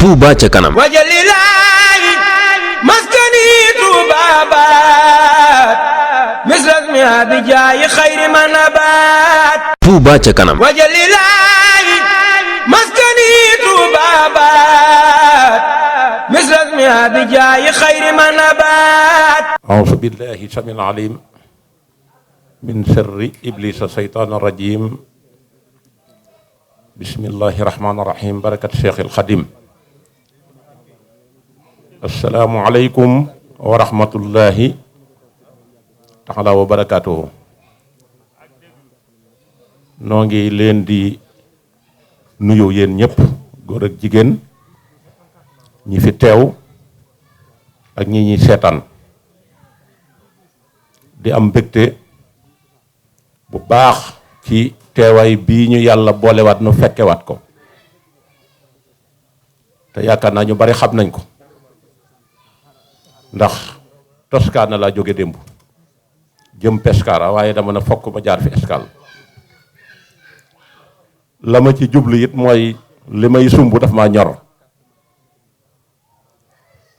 Touba ca kanam. wajalilaayi maskani tuubaabaat misras mi abijaayi xayri manabaat. Touba ca kanam. wajalilaayi maskani tuubaabaat misras mi abijaayi xayri manabaat. auzu billahi samil alim min sharri iblisa seytaan rajim. bismillahi rahmaani rahim. barakat Cheikhil Xadim. assalaamu aleykum wa rahmatullahi taala wa barakaatuhu. noo ngi leen di nuyu yéen ñëpp, góor ak jigéen, ñi fi teew ak ñi ñuy seetaan, di am mbégte bu baax ci teewaay bii ñu yàlla boolewaat nu fekkewaat ko, te yaakaar naa ñu bari xam nañ ko ndax Toscana laa jóge démb jëm Pescara, waaye dama na fokk ma jaar fi escale. la ma ci jublu it mooy li may sumb daf maa ñor.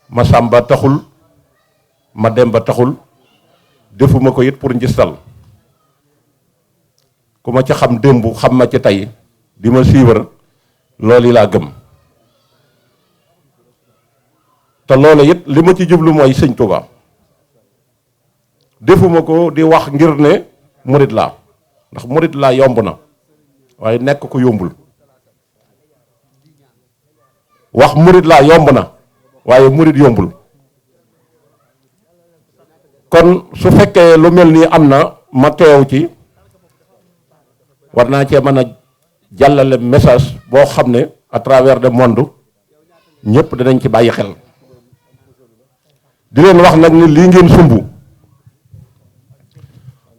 ma sàmba taxul, ma demba taxul, defuma ko it pour njistal. ku ma ci xam démb xam ma ci tey di ma siiwar, loolu laa gëm. te loolu it li ma ci jublu mooy sëñ Touba. defuma ko di wax ngir ne murit laa, ndax murit laa yomb na, waaye nekk ko yombul. wax murit laa yomb na, waaye murit yombul. kon su fekkee lu mel nii am na ma teew ci, war naa cee mën a jàllale message boo xam ne à travers le monde ñëpp dinañ ci bàyyi xel. di leen wax nag ni lii ngeen sumb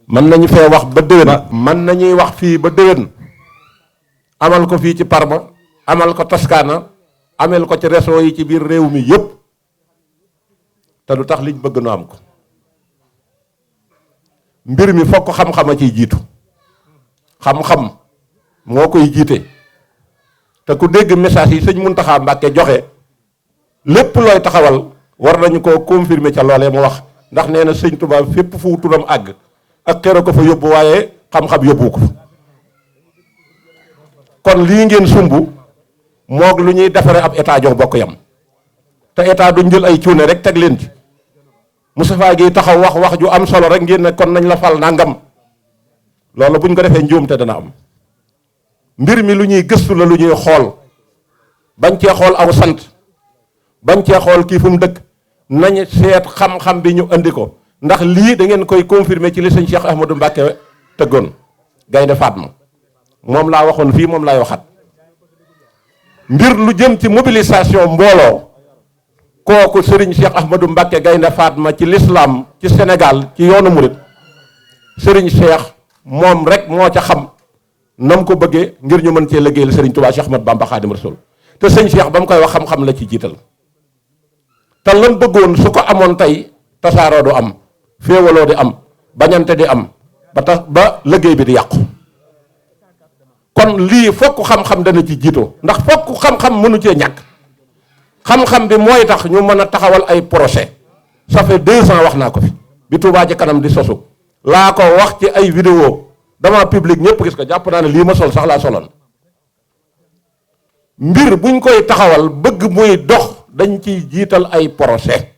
mën nañu fee wax ba déwén, mën nañuy wax fii ba déwén, amal ko fii ci Parma, amal ko Toscana, amel ko ci régions yi ci biir réew mi yépp, te du tax liñ bëgg nu am ko. mbir mi fokk xam-xam a ciy jiitu. xam-xam moo koy jiite. te ku dégg message yi sëñ Muntaxa Mbàkke joxe, lépp looy taxawal war nañu koo confirmer ca loolee mu wax, ndax nee na sëñ Tuubaa fépp fu turam àgg ak xero ko fa yóbbu, waaye xam-xam yóbbu ko. kon lii ngeen sumb moog lu ñuy defare ab état jox bokk yam. te état duñ jël ay cuune rek teg leen ci. Moustapha Guèye taxaw wax ju am solo rek ngeen ne kon nañ la fal nangam. loolu buñ ko defee njuumte dana am. mbir mi lu ñuy gëstu la, lu ñuy xool, bañ cee xool aw sant, bañ cee xool kii fu mu dëkk. nañ seet xam-xam bi ñu andi ko, ndax lii da ngeen koy confirmer ci li sëñ Cheikh Ahmadou Mbacke tëggoon Gaynde Fatma. moom laa waxoon fii, moom laay waxat. mbir lu jëm ci mobilisation mbooloo, kooku Serigne Cheikh Ahmadou Mbacke Gaynde Fatma ci l'islam ci Sénégal ci yoonu murit, Serigne Cheikh moom rek moo ca xam nam ko bëggee ngir ñu mën cee liggéeyal Serigne Touba Cheikh Ahmadou Bamba Khadim Rasoul. te sëñ Cheikh ba mu koy wax xam-xam la ci jiital. te lan bëggoon su ko amoon tey tasaaroo du am, féewaloo di am, bañante di am, ba liggéey bi di yàqu. kon lii fokk xam-xam dana ci jiitoo, ndax fokk xam-xam mënu cee ñàkk. xam-xam bi mooy tax ñu mën a taxawal ay projet. ça fait 2 ans wax naa ko fi bi Touba ci kanam di sosu, laa ko wax ci ay vidéo dama public ñëpp gis ko. jàpp naa ne lii ma sol sax laa soloon. mbir buñ koy taxawal bëgg muy dox dañ ciy jiital ay projet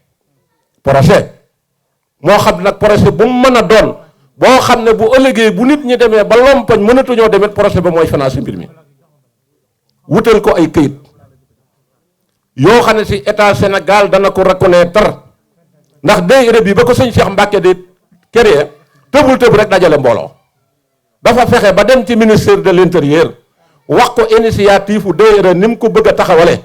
moo xam nag projet bu mu mën a doon, boo xam ne bu ëllëgee bu nit ñi demee ba lompañ mënatuñoo demet projet ba mooy financer mbir mi. wutal ko ay këyit yoo xam ne si état Sénégal dana ko reconnaître, ndax daayira bi ba ko sëñ Cheikh Mbacke di créer tëbul tëb rek dajale mbooloo. dafa fexe ba dem ci ministère de l'intérieur wax ko initiative u daayira ni mu ko bëgg a taxawale,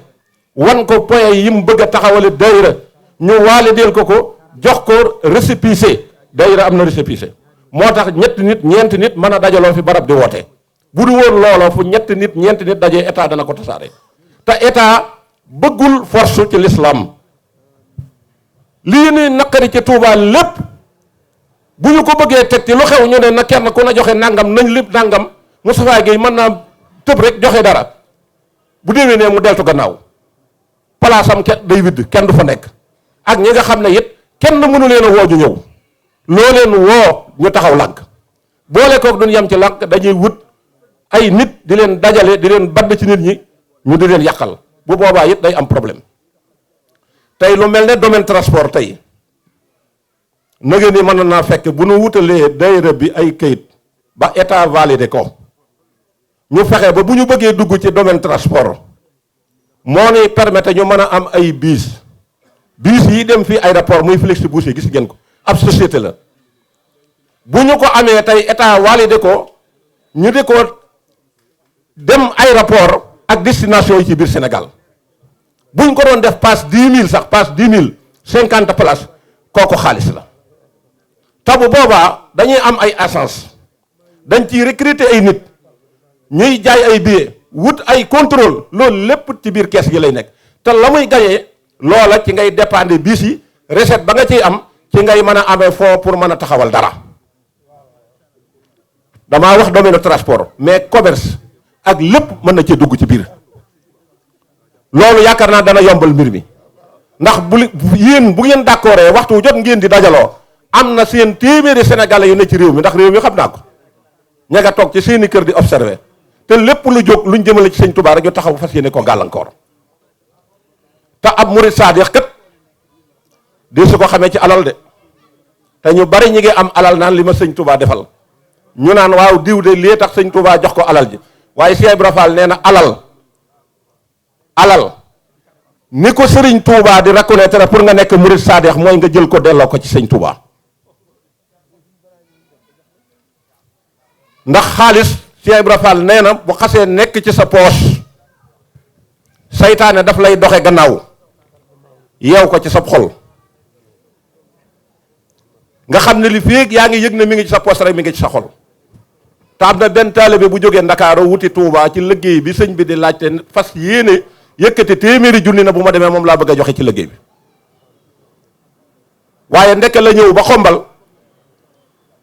wan ko point yi mu bëgg a taxawale daayira, ñu waalideel ko jox ko récépissé. daayira am na récépissé, moo tax ñetti nit ñeenti nit mën a dajaloo fi barab di woote. bu du woon looloo fu ñetti nit ñeenti nit dajee état dana ko tasaare. te état bëggul force ci l'islam. lii ni naqari ci Touba lépp bu ñu ko bëggee teg ci lu xew ñu ne na kenn ku na joxe nangam nañ lépp nangam. Moustapha Guèye mën naa tëb rek joxe dara, bu déwénee mu deltu gannaaw. palaasam day widd kenn du fa nekk ak ñi nga xam ne it kenn mënu leen a woo ñu ñëw loo leen woo ñu taxaw lànk boole koog duñ yem ci lànk dañuy wut ay nit di leen dajale di leen badd ci nit ñi ñu di leen yàqal bu boobaa it day am problème tey lu mel ne domaine transport tey nëgë ni mën naa fekk bu nu wutalee daayira bi ay kayit ba état validé ko ñu fexe ba bu ñu bëggee dugg ci domaine transport moo ni permettre ñu mën a am ay biis yi dem fii aéroport muy Flexibus yi gis ngeen ko ab société la bu ñu ko amee tey état validé ko ñu di ko dem aéroport ak destination yi ci biir Sénégal buñ ko doon def passe 10 000 sax passe 10 000 50 places kooku xaalis la te bu boobaa dañuy am ay agence dañ ciy recruter ay nit ñuy jaay ay billets wut ay contrôle loolu lépp ci biir kees gi lay nekk te la muy gañee loola ci ngay dépendre bis yi recette ba nga ciy am ci ngay mën a amee fonds pour mën a taxawal dara damaa wax domaine transport mais commerce ak lépp mën na cee dugg ci biir loolu yaakaar naa dana yombal mbir mi ndax yéen bu ngeen d'accordee waxtu jot ngeen di dajaloo am na seen téeméeri sénégalais yu ne ci réew mi ndax réew mi xam naa ko ña nga toog ci seeni kër di observer te lépp lu jóg luñ jëmale ci sëñ Tuubaa rek ñu taxaw fas yéene ko gàllankoor te ab murid saadix kat di su ko xamee ci alal de te ñu bari ñi ngi am alal naan li ma sëñ Tuubaa defal ñu naan waaw diw de lii tax sëñ Tuubaa jox ko alal ji waaye Cheikh Ibra Fall nee na alal ni ko sëriñ Tuubaa di reconnaître pour nga nekk murid saadix mooy nga jël ko delloo ko ci sëñ Tuubaa ndax xaalis Cheikh Ibra Fall nee na bu xasee nekk ci sa poche saytaane daf lay doxe gannaaw yeew ko ci sa xol nga xam ne li féeg yaa ngi yëg ne mi ngi ci sa poche rek mi ngi ci sa xol te am na benn taalibe bu jógee Ndakaaru wuti Touba ci liggéey bi sëñ bi di laajte fas yéene yëkkati téeméeri junni na bu ma demee moom laa bëgg a joxe ci liggéey bi waaye ndeke la ñëw ba xombal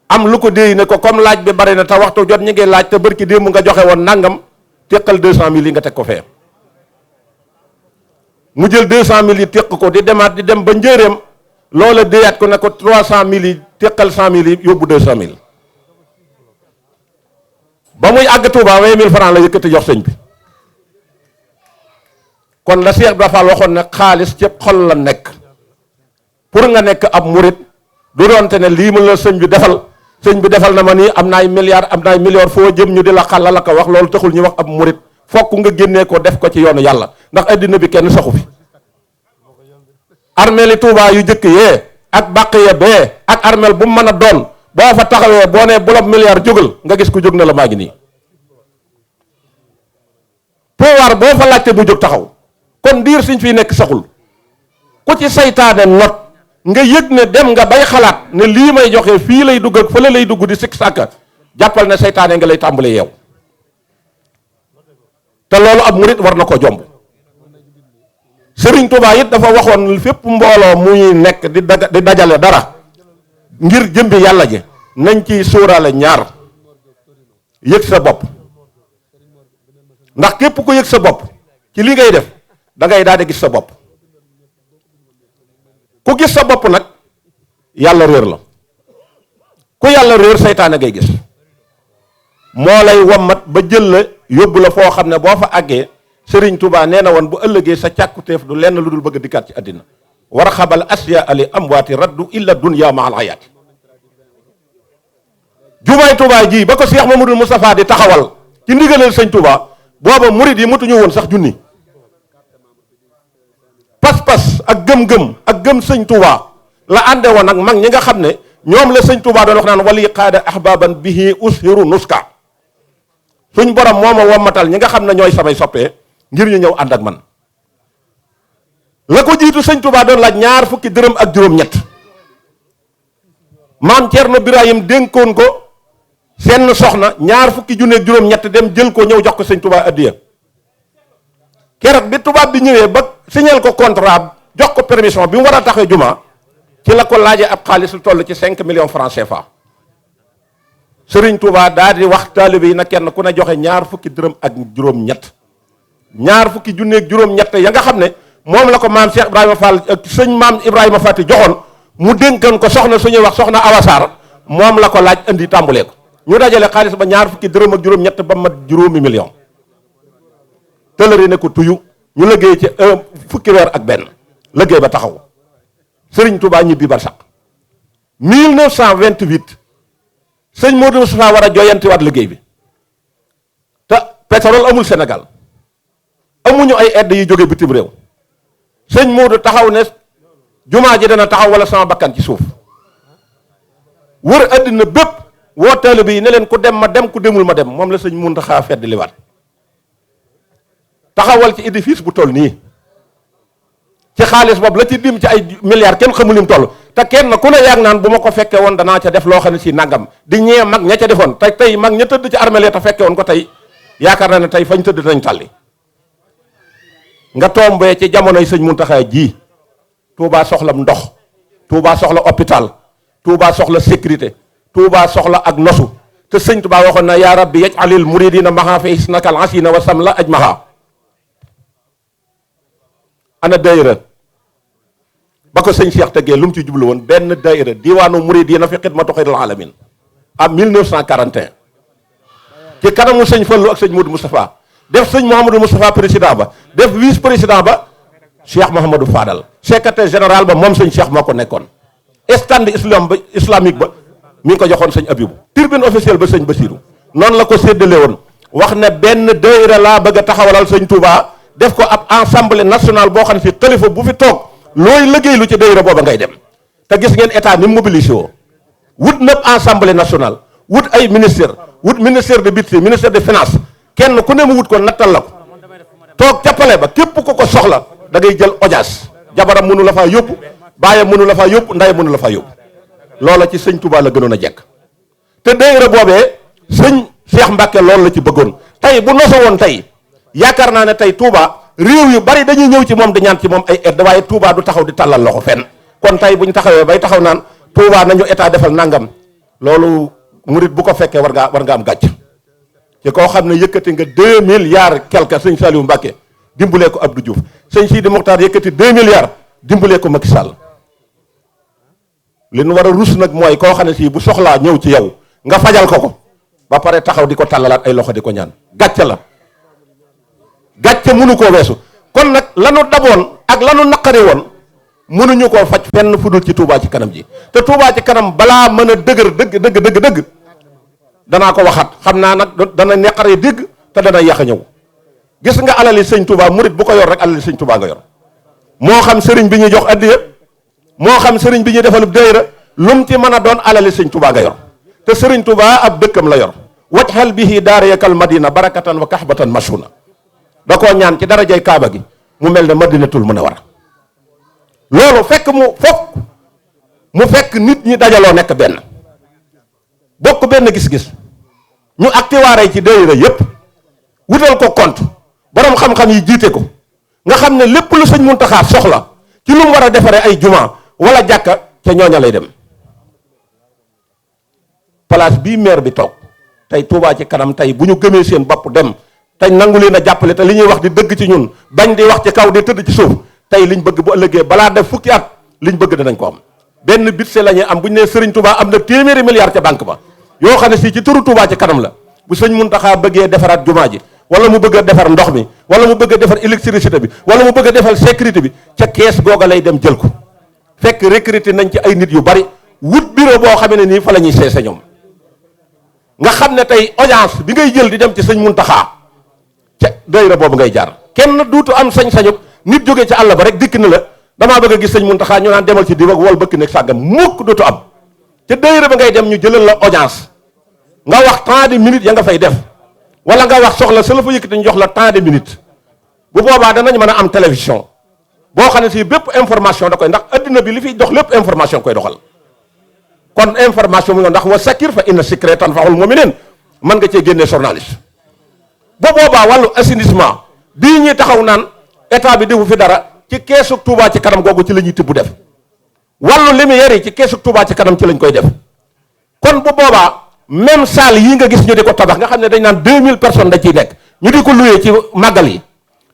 am lu ko déy ne ko comme laaj bi bari na te waxtu jot ñi ngi laaj te bërki démb nga joxe woon nangam teqal 200 000 yi nga teg ko fee mu jël 200 000 yi teq ko di demaat di dem ba njëreem loola déyaat ko ne ko 300 000 yi teqal 100 000 yi yóbbu 200 000 ba muy àgg Touba 20 000 francs la yëkkati jox sëñ bi kon la Cheikh Ibra Fall waxoon ne xaalis ci xol la nekk pour nga nekk ab murit du doonte ne lii mu la sëñ bi defal na ma nii am na ay milliards am na ay milliards foo jëm ñu di la xàllal la ko wax loolu taxul ñu wax ab murit fokk nga génnee ko def ko ci yoonu yàlla ndax addina bi kenn saxu fi armeel yi Touba yu jëkk yee ak bàq ya bee ak armeel bu mu mën a doon boo fa taxawee boo nee bu la milliard jógal nga gis ku jóg na la maa ngi nii pouvoir boo fa laajte bu jóg taxaw kon diir suñ fiy nekk saxul ku ci saytaane not nga yëg ne dem nga bay xalaat ne lii may joxe fii lay dugg ak fële lay dugg di sikk sàkka jàppal ne saytaane nga lay tàmbale yeew te loolu ab murit war na ko jomb Sëriñ Tuubaa it dafa waxoon fépp mbooloo muy nekk di dajale dara ngir jëmbi yàlla ji nañ ci sóoraale ñaar yëg sa bopp ndax képp ku yëg sa bopp ci li ngay def da ngay daal di gis sa bopp ku gis sa bopp nag yàlla réer la ku yàlla réer saytaane ngay gis moo lay wommat ba jël la yóbbu la foo xam ne boo fa àggee Sëriñ Tuubaa nee na woon bu ëllëgee sa càkkutéef du lenn lu dul bëgg a dikkaat ci àddina war a xabal asya ali amwaati raddu illa dunya ma al hayaati jumaay Tuubaa ji ba ko Cheikh Mamadou Moustapha di taxawal ci ndigalal sëñ Tuubaa booba murid yi matuñu woon sax junni pas-pas ak gëm-gëm ak gëm sëñ Tuubaa la ànde woon ak mag ñi nga xam ne ñoom la sëñ Tuubaa doon wax naan wali qaada ahbaban bihi ushiru nuska suñ borom moo ma wommatal ñi nga xam ne ñooy samay soppee ngir ñu ñëw ànd ak man la ko jiitu sëñ Tuubaa doon laaj 20 dërëm ak juróom-ñett maam Cerno Birahim dénkoon ko seen soxna 20 junne ak juróom-ñett dem jël ko ñëw jox ko sëñ Tuubaa addiya keroog bi tubaab bi ñëwee ba signal ko contrat jox ko permission bi mu war a taxee juma ci la ko laajee ab xaalis lu toll ci 5 millions francs CFA Sëriñ Tuubaa daal di wax taalibe yi na kenn ku ne joxe 20 dërëm ak juróom-ñett 20 junne ak juróom-ñett ya nga xam ne moom la ko maam Cheikh Ibrahima Fall ak sëñ maam Ibrahima Fati joxoon mu dénkan ko soxna suñuy wax soxna Awa Sarr moom la ko laaj indi tàmbulee ko ñu dajale xaalis ba ñaar fukki dërëm ak juróom-ñett ba mat juróomi million tëlëri ne ko tuyu ñu liggéey ci fukki weer ak benn liggéey ba taxaw Serigne Touba ñibbi barsaq 1928 sëñ Modou Moustapha war a joyantiwaat liggéey bi te pétrole amul Sénégal amuñu ay aide yu jóge bitim réew sëñ Modou taxaw ne jumaa ji dana taxaw wala sama bakkan ci suuf wër àddina bépp woo taalibe yi ne leen ku dem ma dem ku demul ma dem moom la sëñ Muntaxa fedd liwaat taxawal ci édifice bu toll nii ci xaalis boobu la ci dim ci ay milliards kenn xamul lim toll te kenn ku ne yaag naan bu ma ko fekkee woon danaa ca def loo xam ne si nangam di ñee mag ña ca defoon te tey mag ña tëdd ci armeel te fekke woon ko tey yaakaar naa ne tey fañ tëdd nañ tàlli nga tombee ci jamonoy sëñ Muntaxa ji Touba soxla ndox Touba soxla hôpital Touba soxla sécurité Touba soxla ak nosu te sëñ Touba waxoon na yaa rabbi yaj'alil muridina maha fi isnakal asina wa samla ajmaha ana daayira ba ko sëñ Cheikh tegee lu mu ci jublu woon benn daayira diwaanu muridina fi xidmatu xayril alamin am 1941 ci kanamu sëñ Fallu ak sëñ Modou Moustapha def sëñ Mouhamadou Moustapha président ba def vice président ba Cheikh Mouhamadou Fadal secrétaire général ba moom sëñ Cheikh moo ko nekkoon stand islamique ba mi ngi ko joxoon sëñ Abibou tribune officielle ba sëñ Basirou noonu la ko séddale woon wax ne benn daayira laa bëgg a taxawalal sëñ Touba def ko ab assemblée nationale boo xam ne si xalifa bu fi toog looy liggéey lu ci daayira booba ngay dem te gis ngeen état ni mobilisé woo wut nëb assemblée nationale wut ay ministère wut ministère de budget ministère de finance kenn ku ne mu wut ko nattal la ko toog ca palais ba képp ku ko soxla da ngay jël audience jabaram mënu la faa yóbbu baayam mënu la faa yóbbu ndayam mënu la faa yóbbu loola ci sëñ Touba la gënoon a jekk te daayira boobee sëñ Cheikh Mbacke loolu la ci bëggoon tey bu noso woon tey yaakaar naa ne tey Touba réew yu bari dañuy ñëw ci moom di ñaan ci moom ay aide waaye Touba du taxaw di tàllal loxo fenn kon tey bu ñu taxawee bay taxaw naan Touba nañu état defal nangam loolu murit bu ko fekkee war nga am gàcc ci koo xam ne yëkkati nga 2 milliards quelque sëñ Saliou Mbacke dimbalee ko Abdou Diouf sëñ Sidi Mokhtar yëkkati 2 milliards dimbalee ko Macky Sall li nu war a rus nag mooy koo xam ne si bu soxlaa ñëw ci yow nga fajal ko ba pare taxaw di ko tàllalaat ay loxo di ko ñaan gàcce la gàcce mënu koo weesu kon nag lanu daboon ak lanu naqari woon mënuñu koo faj fenn fu dul ci Touba ci kanam ji te Touba ci kanam balaa mën a dëgër dëgg danaa ko waxaat xam naa nag dana neqaree dégg te dana yàq a ñëw gis nga alali sëñ Touba murit bu ko yor rek alali sëñ Touba nga yor moo xam sëriñ bi ñuy jox addiya moo xam sëriñ bi ñuy defalub daayira lu mu ci mën a doon alali sëñ Touba nga yor te sëriñ Touba ab dëkkam la yor wajhal bihi daariyakal madina barakatan wa kahbatan mashuna da koo ñaan ci darajay kaaba gi mu mel ne madinatul munawwara loolu fekk mu fekk nit ñi dajaloo nekk benn bokk benn gis-gis ñu actiwaare ci daayira yépp wutal ko compte borom xam-xam yi jiite ko nga xam ne lépp lu sëñ Muntaxa soxla ci lu mu war a defaree ay juma wala jàkka ca ñooña lay dem place bii maire bi toog tey Touba ci kanam tey bu ñu gëmee seen bopp dem tey nangu leen a jàppale te li ñuy wax di dëgg ci ñun bañ di wax ci kaw di tëdd ci suuf tey liñ bëgg bu ëllëgee balaa def fukki at liñ bëgg danañ ko am benn budget la ñuy am bu ñu nee Serigne Touba am na téeméeri milliards ca banque ba yoo xam ne si ci turu Touba ci kanam la bu sëñ Muntaxa bëggee defaraat jumaa ji wala mu bëgg a defar ndox mi wala mu bëgg a defar électricité bi wala mu bëgg a defar sécurité bi ca kees googa lay dem jël ko fekk recruter nañ ci ay nit yu bari wut bureau boo xam ne nii fa la ñuy seese ñoom nga xam ne tey audience bi ngay jël di dem ci sëñ Muntaxa ca daayira boobu ngay jaar kenn duutu am sañ-sañu nit jógee ci àll ba rek dikk na la damaa bëgg a gis sëñ Muntaxa ñu naan demal ci diw ak wol bëkk nekk sàggam mukk duutu am ca daayira ba ngay dem ñu jëlal la audience nga wax temps de minutes ya nga fay def wala nga wax soxla sa la fa yëkkati ñu jox la temps de minutes bu boobaa danañ mën a am télévision boo xam ne si bépp information da koy ndax addina bi li fiy dox lépp information koy doxal kon information mu ndax wa sakir fa inna sikra tanfa'ul mu'minin mën nga cee génnee journaliste bu boobaa wàllu assainissement bii ñuy taxaw naan état bi defu fi dara ci keesu Touba ci kanam googu ci la ñuy tibb def wàllu lumière yi ci keesu Touba ci kanam ci lañ koy def kon bu boobaa même salle yi nga gis ñu di ko tabax nga xam ne dañ naan 2000 personnes da ciy nekk ñu di ko loué ci màggal yi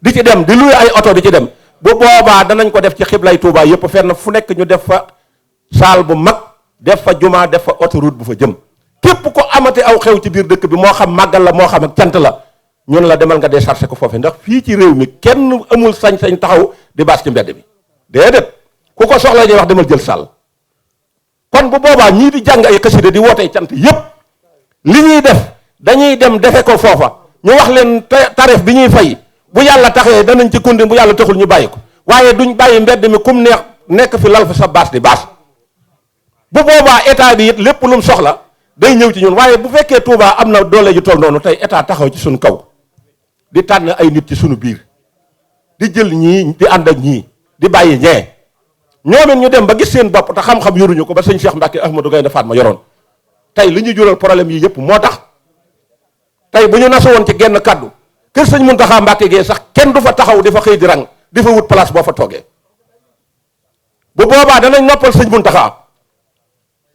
di ci dem di loué ay oto di ci dem bu boobaa danañ ko def ci xiblay Touba yëpp fenn fu nekk ñu def fa saal bu mag def fa jumaa def fa autoroute bu fa jëm képp ko amate aw xew ci biir dëkk bi moo xam màggal la moo xam ak cant la ñun la demal nga décharger ko foofu ndax fii ci réew mi kenn amul sañ-sañ taxaw di baas ci mbedd bi déedéet ku ko soxla ñuy wax demal jël saal kon bu boobaa ñii di jàng ay xasida di wootee cant yépp li ñuy def dañuy dem defe ko foofa ñu wax leen tarif bi ñuy fay bu yàlla taxee danañ ci kundi bu yàlla taxul ñu bàyyi ko waaye duñ bàyyi mbedd mi kum neex nekk fi lal fa sa baas di baas bu boobaa état bi it lépp lu mu soxla day ñëw ci ñun waaye bu fekkee Touba am na doole ju toll noonu tey état taxaw ci suñu kaw di tànn ay nit ci suñu biir di jël ñii di ànd ak ñii di bàyyi ñee ñoom it ñu dem ba gis seen bopp te xam-xam yoruñu ko ba sëñ Cheikh Mbacke Ahmadou Gaynde Fatma yoroon tey li ñu jural problème yi yëpp moo tax tey bu ñu nasu woon ci genn kaddu kër sëñ Muntaxa Mbacke gee sax kenn du fa taxaw di fa xëy di rang di fa wut place boo fa toogee bu boobaa danañ noppal sëñ Muntaxa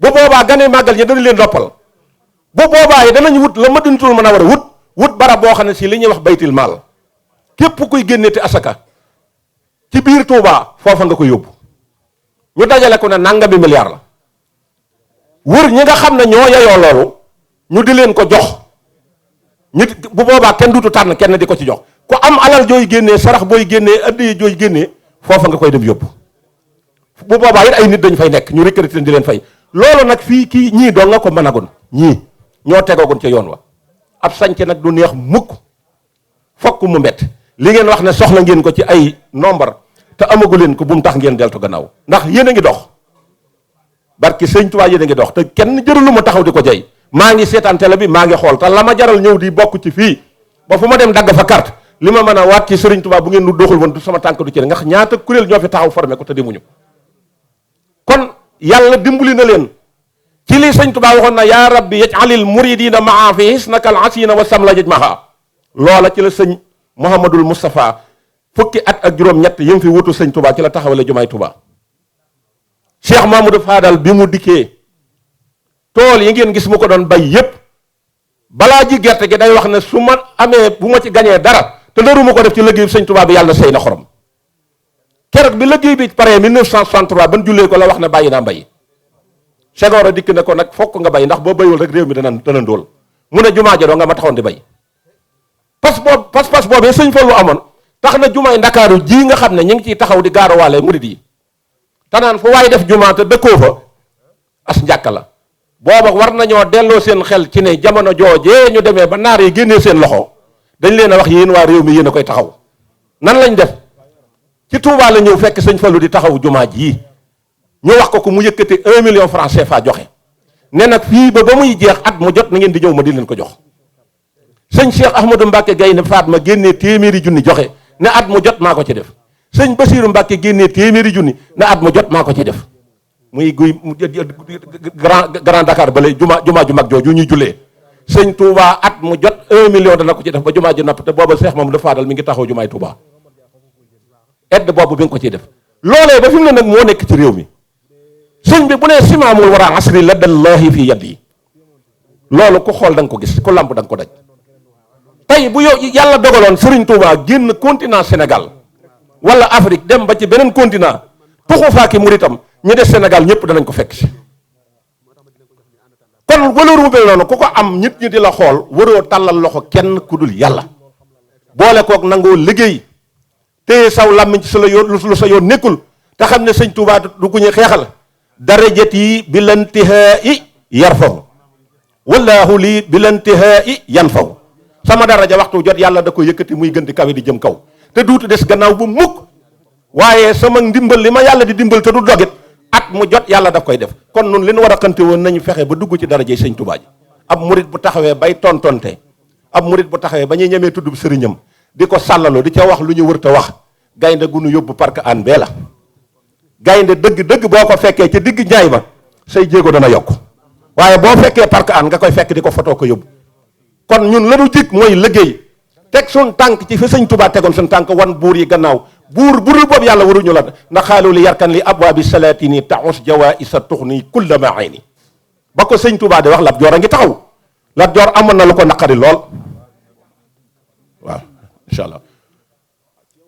bu boobaa ganee màggal ñi danañ leen noppal bu boobaa yi danañ wut la Madinatul Munawwara wut barab boo xam ne si li ñuy wax baytil maal képp kuy génneeti asaka ci biir Touba foofa nga ko yóbbu ñu dajale ko ne nangami milliard la wër ñi nga xam ne ñoo yeyoo loolu ñu di leen ko jox ñu bu boobaa kenn duutu tànn kenn di ko ci jox ku am alal jooy génnee sarax booy génnee addiya jooy génnee foofa nga koy dem yóbbu bu boobaa it ay nit dañ fay nekk ñu recruter di leen fay loolu nag fii kii ñii doo nga ko mën agoon ñii ñoo tegoogun ca yoon wa ab sanc nag du neex mukk fokk mu mbett li ngeen wax ne soxla ngeen ko ci ay nombre te amagu leen ko bu mu tax ngeen deltu gannaaw ndax yéen a ngi dox barki sëñ Tuubaa yéen a ngi dox te kenn jëralu ma taxaw di ko jey maa ngi seetaan télé bi maa ngi xool te la ma jaral ñëw di bokk ci fii ba fu ma dem dagg fa carte li ma mën a waat ci sëriñ Tuubaa bu ngeen nu doxul woon du sama tànk du ci ndax ñaata kuréel ñoo fi taxaw formé ko te demuñu kon yàlla dimbali na leen ci li sëñ Tuubaa waxoon na yaa rabbi yaj'alil muridina maa fi hisnakal asina wa samla jajmaha loola ci la sëñ Mouhamadul Moustapha fukki at ak juróom-ñett yi mu fi wutu sëñ Tuubaa ci la taxawale jumaay Tuubaa Cheikh Mamadou Fadal bi mu dikkee tool yi ngeen gis mu ko doon bay yépp balaa ji gerte gi day wax ne su ma amee bu ma ci gañee dara te naru ma ko def ci liggéey sëñ Tuubaa bi yàlla sey na xorom keroog bi liggéey bi pare 1963 ban jullee ko la wax ne bàyyi naa mbay Senghor a dikk ne ko nag fokk nga bay ndax boo bayul rek réew mi dana ndóol mu ne jumaa ja doo nga ma taxoon di bay pas boobee sëñ Fallu amoon tax na jumaay Ndakaaru ji nga xam ne ñu ngi ciy taxaw di gaaruwaale murid yi tanaan fu waaye def jumaa te dëkkoo fa as njàkka la booba war nañoo delloo seen xel ci ne jamono joojee ñu demee ba naar yi génnee seen loxo dañ leen a wax yéen waa réew mi yéen a koy taxaw nan lañ def ci Touba la ñëw fekk sëñ Fallu di taxaw jumaa ji ñu wax ko mu yëkkati 1 million franc CFA joxe ne nag fii ba muy jeex at mu jot na ngeen di ñëw ma di leen ko jox sëñ Cheikh Ahmadou Mbacke Gaynde Fatma génnee téeméeri junni joxe ne at mu jot maa ko ci def sëñ Basiiru Mbacke génnee téeméeri junni ne at mu jot maa ko ci def muy guy Grand Dakar bale jumaa ju mag jooju ñuy jullee sëñ Touba at mu jot 1 million dana ko ci def ba jumaa ji nopp te booba Cheikh Mamadou Fadal mi ngi taxaw jumaay Touba edd boobu bi nga ko ciy def loolee ba fi mu ne nag moo nekk ci réew mi sëñ bi bu nee simaamul war a asri la dallahi fii yad yi loolu ku xool da nga ko gis ku lamp da nga ko daj tey bu yow yàlla dogaloon Serigne Touba génn continent Sénégal wala Afrique dem ba ci beneen continent tuxu faaki muritam ñi des Sénégal ñëpp danañ ko fekk si kon waloor mu mel noonu ku ko am nit ñi di la xool waroo tàllal loxo kenn ku dul yàlla boole kook nangoo liggéey téye saw làmmiñ ci sa la yoon lu sa yoon nekkul te xam ne sëñ Touba du ku ñuy xeexal darajat yi bi lantihaai yarfahu wallahu lii bi lantihaai yanfahu sama daraja waxtu jot yàlla da ko yëkkati muy gën di kawe di jëm kaw te duutu des gannaaw bu mukk waaye sama ndimbal li ma yàlla di dimbal te du dogit at mu jot yàlla daf koy def kon nun li nu war a xante woon nañu fexe ba dugg ci darajey sëñ Touba ji ab murit bu taxawee bay tontonte ab murit bu taxawee ba ñuy ñemee tudd sëriñam di ko sàllaloo di ca wax lu ñu wër te wax gaynde gu nu yóbbu parc an bee la gaynde dëgg boo ko fekkee ci digg njaay ma say jéego dana yokk waaye boo fekkee parc an nga koy fekk di ko fotoo ko yóbbu kon ñun lanu jik mooy liggéey teg suñ tànk ci fi sëñ Touba tegoon suñ tànk wan buur yi gannaaw buur budul boobu yàlla waruñu la ndax xaalu li yarkan li abwaabi salatini taus jawaisa tuxni kulla ma ayni ba ko sëñ Touba di wax Lat Joor a ngi taxaw Lat Joor amoon na lu ko naqari lool waaw incha allah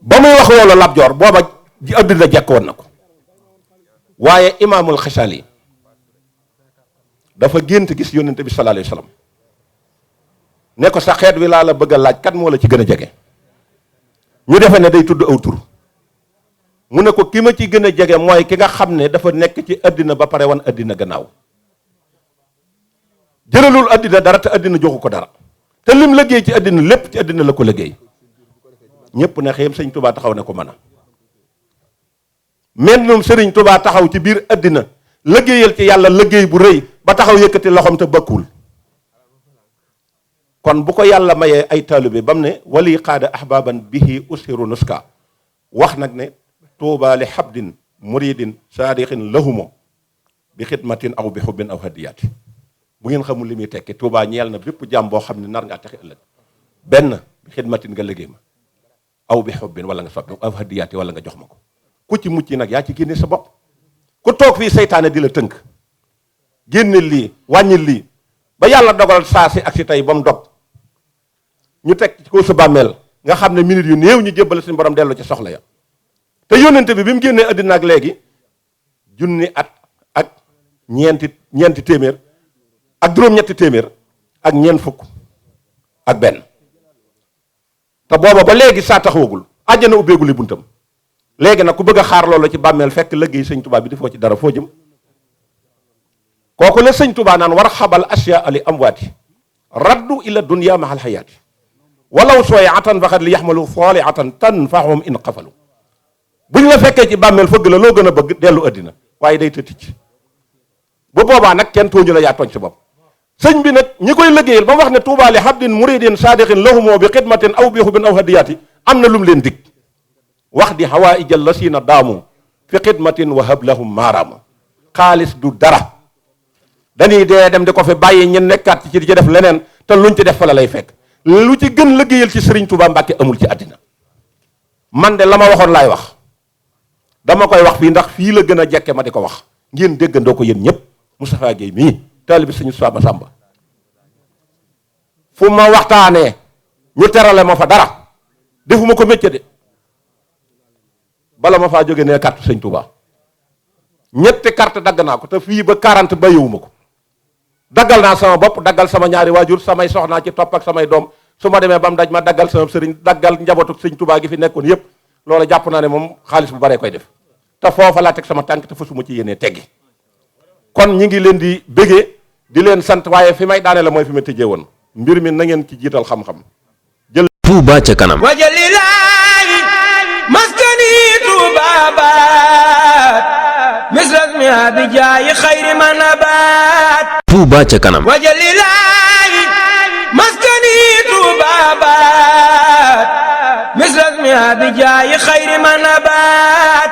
ba muy wax loolu Lat Joor booba ji addina jekk woon na ko waaye imaamul Xasaali dafa gént gis yónnente bi sallallahu alayhi wa sallam ne ko sa xeet wi laa la bëgg a laaj kan moo la ci gën a jege ñu defe ne day tudd aw tur mu ne ko ki ma ci gën a jege mooy ki nga xam ne dafa nekk ci addina ba pare wan addina gannaaw jëlalul addina dara te addina joxu ko dara te lim liggéey ci addina lépp ci addina la ko liggéey ñépp ne xëyam sëñ Tuubaa taxaw ne ko mën a mennum sëriñ Tuubaa taxaw ci biir addina liggéeyal ci yàlla liggéey bu rëy ba taxaw yëkkati loxoom te bakkul kon bu ko yàlla mayee ay taalibe ba mu ne wali qaada ahbaban bihi usiru nuska wax nag ne tuuba li habdin muridin saadiqin lahumo bi xidmatin aw bi xubbin aw hadiyaati bu ngeen xamul li muy tekki tuuba ñeel na bépp jàmm boo xam ne nar ngaa texe ëllëg benn bi xidmatin nga liggéey ma aw bi xubbin wala nga soppi aw hadiyaati wala nga jox ma ko ku ci mucc nag yaa ci génne sa bopp ku toog fii seytaane di la tënk génne lii wàññi lii ba yàlla dogal saa si ak si tey ba mu dog ñu teg ci kaw sa bàmmeel nga xam ne minute yu néew ñu jébbal suñu borom dellu ci soxla ya te yónnente bi mu génnee àddina ak léegi junni at ak ñeenti téeméer ak juróom-ñetti téeméer ak ñeent fukk ak benn te booba ba léegi saa taxawagul àjjana ubbeegul li buntam léegi nag ku bëgg a xaar loolu ci bàmmeel fekk liggéey sëñ Tuubaa bi defoo ci dara foo jëm kooku la sëñ Tuubaa naan war xabal asya ali amwaati raddu ila dunya mahal hayaati walaw sooy atan faxat li yaxmalu fooli atan tan faxum in xafalu buñ la fekkee ci bàmmeel fëgg la loo gën a bëgg dellu addina waaye day tëticc bu boobaa nag kenn tooñu la yaa tooñ sa bopp sëñ bi nag ñi koy liggéeyal ba wax ne tuubaa li habdin muridin saadiqin lahumoo bi xidmatin aw bi xubin aw hadiyaati am na lu mu leen dig wax di hawaïjal la siina daamu fi xidmatin wa hablahum maaraamu xaalis du dara dañuy dee dem di ko fi bàyyi ñen nekkaat ci di ci def leneen te luñ ci def fa la lay fekk lu ci gën liggéeyal ci Sëriñ Tuubaa Mbàkke amul ci àddina man de la ma waxoon laay wax dama koy wax fii ndax fii la gën a jekke ma di ko wax ngeen déggandoo ko yéen ñëpp Moustapha Guèye mii taalibi Sëriñ Suwaaba Sàmba fu ma waxtaanee ñu terale ma fa dara defuma ko métier de bala ma faa jóge ne carte Sëriñ Tuubaa ñetti carte dagg naa ko te fii ba 40 bàyyiwuma ko daggal naa sama bopp daggal sama ñaari waajur samay soxnaa ci topp ak samay doom su ma demee ba mu daj ma daggal sama sëriñ daggal njabootu Sëriñ Tuubaa gi fi nekkoon yépp loolu jàpp naa ne moom xaalis bu baree koy def te foofa laa teg sama tànk te fasuma ci yéenee teggi kon ñi ngi leen di bégee di leen sant waaye fi may daane la mooy fi ma tëjee woon mbir mi na ngeen ci jiital xam-xam jël Touba ca kanam wajalilaahi maskani tuubaabaat misrasmi abijaayi xayri manabaat Touba ca kanam wajalilaahi maskani tuubaabaat misrasmi abijaayi xayri manabaat